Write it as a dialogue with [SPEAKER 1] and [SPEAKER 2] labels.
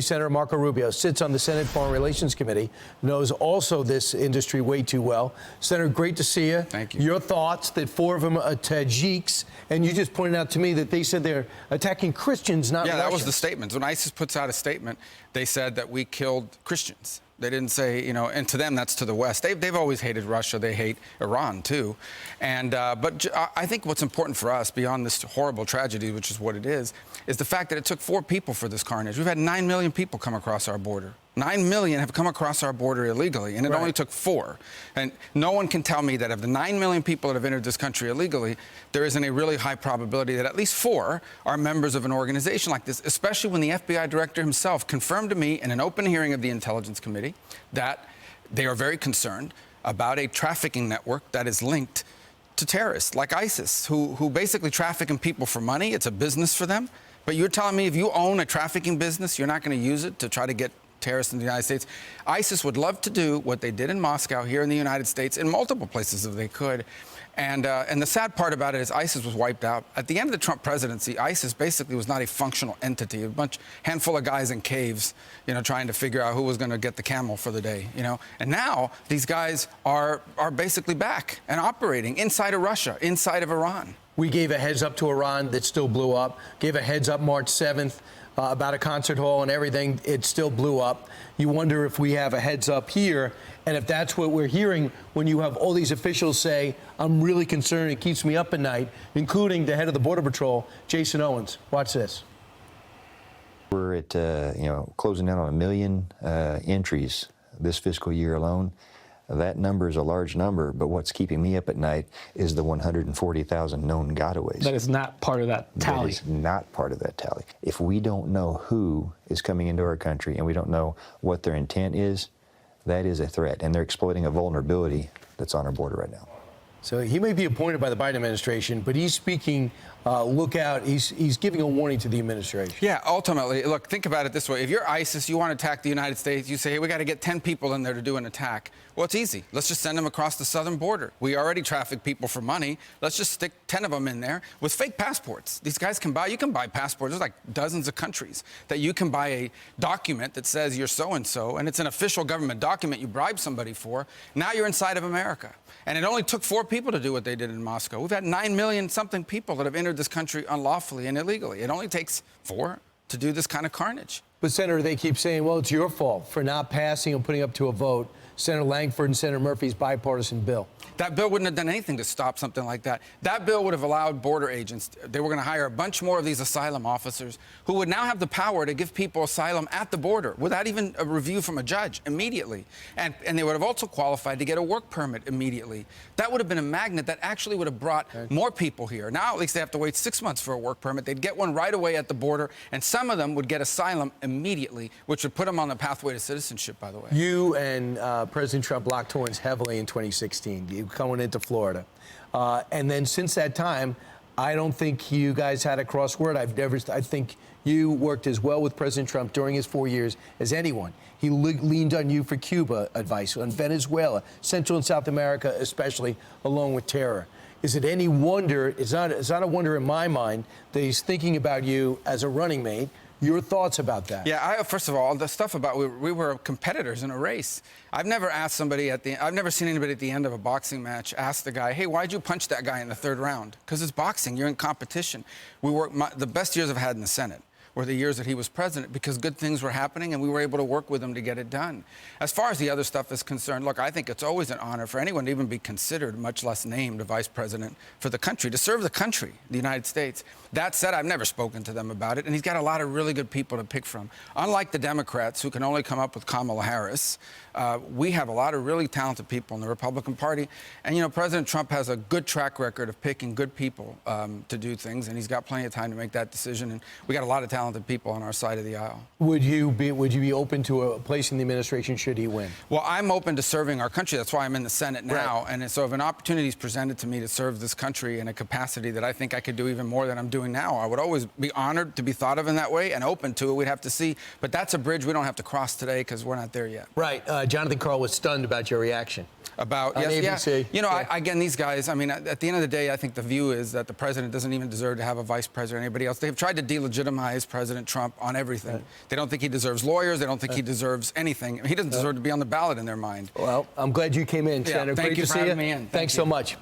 [SPEAKER 1] Senator Marco Rubio sits on the Senate Foreign Relations Committee, knows also this industry way too well. Senator, great to see you.
[SPEAKER 2] Thank you.
[SPEAKER 1] Your thoughts that 4 of them are Tajiks, and you just pointed out to me that they said they're attacking Christians, not Russians.
[SPEAKER 2] Yeah, that was the statement. When ISIS puts out a statement, they said that we killed Christians. They didn't say, you know, and to them, that's to the West. They've always hated Russia. They hate Iran, too. And but I think what's important for us, beyond this horrible tragedy, which is what it is the fact that it took 4 people for this carnage. We've had 9 million people come across our border. 9 million have come across our border illegally, and it only took 4. And no one can tell me that of the 9 million people that have entered this country illegally, there isn't a really high probability that at least 4 are members of an organization like this, especially when the FBI director himself confirmed to me in an open hearing of the Intelligence Committee that they are very concerned about a trafficking network that is linked to terrorists like ISIS, who basically traffic in people for money. It's a business for them. But you're telling me if you own a trafficking business, you're not going to use it to try to get terrorists in the United States? ISIS would love to do what they did in Moscow here in the United States, in multiple places if they could. And the sad part about it is ISIS was wiped out. At the end of the Trump presidency, ISIS basically was not a functional entity, a handful of guys in caves, you know, trying to figure out who was going to get the camel for the day, you know. And now these guys are basically back and operating inside of Russia, inside of Iran.
[SPEAKER 1] We gave a heads up to Iran that still blew up, gave a heads up March 7th about a concert hall and everything. It still blew up. You wonder if we have a heads up here, and if that's what we're hearing when you have all these officials say, I'm really concerned, it keeps me up at night, including the head of the Border Patrol, Jason Owens. Watch this.
[SPEAKER 3] We're at, closing in on 1 million entries this fiscal year alone. That number is a large number, but what's keeping me up at night is the 140,000 known gotaways.
[SPEAKER 4] That is not part of that tally.
[SPEAKER 3] That is not part of that tally. If we don't know who is coming into our country and we don't know what their intent is, that is a threat, and they're exploiting a vulnerability that's on our border right now.
[SPEAKER 1] So he may be appointed by the Biden administration, but he's speaking, look out, he's giving a warning to the administration.
[SPEAKER 2] Yeah, ultimately, look, think about it this way. If you're ISIS, you want to attack the United States, you say, hey, we got to get 10 people in there to do an attack. Well, it's easy. Let's just send them across the southern border. We already traffic people for money. Let's just stick 10 of them in there with fake passports. These guys can buy, you can buy passports. There's like dozens of countries that you can buy a document that says you're so-and-so, and it's an official government document you bribe somebody for. Now you're inside of America. And it only took 4 people to do what they did in Moscow. We've had 9 million something people that have entered this country unlawfully and illegally. It only takes 4 to do this kind of carnage.
[SPEAKER 1] But, Senator, they keep saying, well, it's your fault for not passing and putting up to a vote Senator Langford and Senator Murphy's bipartisan bill.
[SPEAKER 2] That bill wouldn't have done anything to stop something like that. That bill would have allowed border agents. They were going to hire a bunch more of these asylum officers who would now have the power to give people asylum at the border without even a review from a judge immediately. And they would have also qualified to get a work permit immediately. That would have been a magnet that actually would have brought more people here. Now at least they have to wait 6 months for a work permit. They'd get one right away at the border, and some of them would get asylum immediately, which would put them on the pathway to citizenship, by the way.
[SPEAKER 1] You and President Trump locked horns heavily in 2016. You coming into Florida. And then since that time, I don't think you guys had a cross word. I think you worked as well with President Trump during his 4 years as anyone. He leaned on you for Cuba advice, on Venezuela, Central and South America, especially, along with terror. Is it any wonder, it's not a wonder in my mind that he's thinking about you as a running mate? Your thoughts about that?
[SPEAKER 2] Yeah, first of all, the stuff about we were competitors in a race. I've never seen anybody at the end of a boxing match ask the guy, hey, why'd you punch that guy in the 3rd round? Because it's boxing, you're in competition. The best years I've had in the Senate were the years that he was president, because good things were happening and we were able to work with him to get it done. As far as the other stuff is concerned, look, I think it's always an honor for anyone to even be considered, much less named, a vice president for the country, to serve the country, the United States. That said, I've never spoken to them about it, and he's got a lot of really good people to pick from. Unlike the Democrats, who can only come up with Kamala Harris, we have a lot of really talented people in the Republican Party. And, you know, President Trump has a good track record of picking good people to do things, and he's got plenty of time to make that decision. And we got a lot of talented people on our side of the aisle. Would
[SPEAKER 1] you be open to a place in the administration should he win?
[SPEAKER 2] Well, I'm open to serving our country. That's why I'm in the Senate now. Right. And so if an opportunity is presented to me to serve this country in a capacity that I think I could do even more than I'm doing now, I would always be honored to be thought of in that way and open to it. We'd have to see. But that's a bridge we don't have to cross today because we're not there yet.
[SPEAKER 1] Right. Jonathan Karl was stunned about your reaction.
[SPEAKER 2] about
[SPEAKER 1] On ABC.
[SPEAKER 2] You know,
[SPEAKER 1] Yeah.
[SPEAKER 2] again, these guys. I mean, at the end of the day, I think the view is that the president doesn't even deserve to have a vice president or anybody else. They've tried to delegitimize President Trump on everything.
[SPEAKER 1] Right.
[SPEAKER 2] They don't think he deserves lawyers. They don't think he deserves anything. He doesn't deserve to be on the ballot in their mind.
[SPEAKER 1] Well, I'm glad you came in,
[SPEAKER 2] Yeah,
[SPEAKER 1] Senator.
[SPEAKER 2] thank
[SPEAKER 1] Great
[SPEAKER 2] you
[SPEAKER 1] to
[SPEAKER 2] for
[SPEAKER 1] see
[SPEAKER 2] having
[SPEAKER 1] you.
[SPEAKER 2] me in. Thank
[SPEAKER 1] Thanks
[SPEAKER 2] you.
[SPEAKER 1] so much.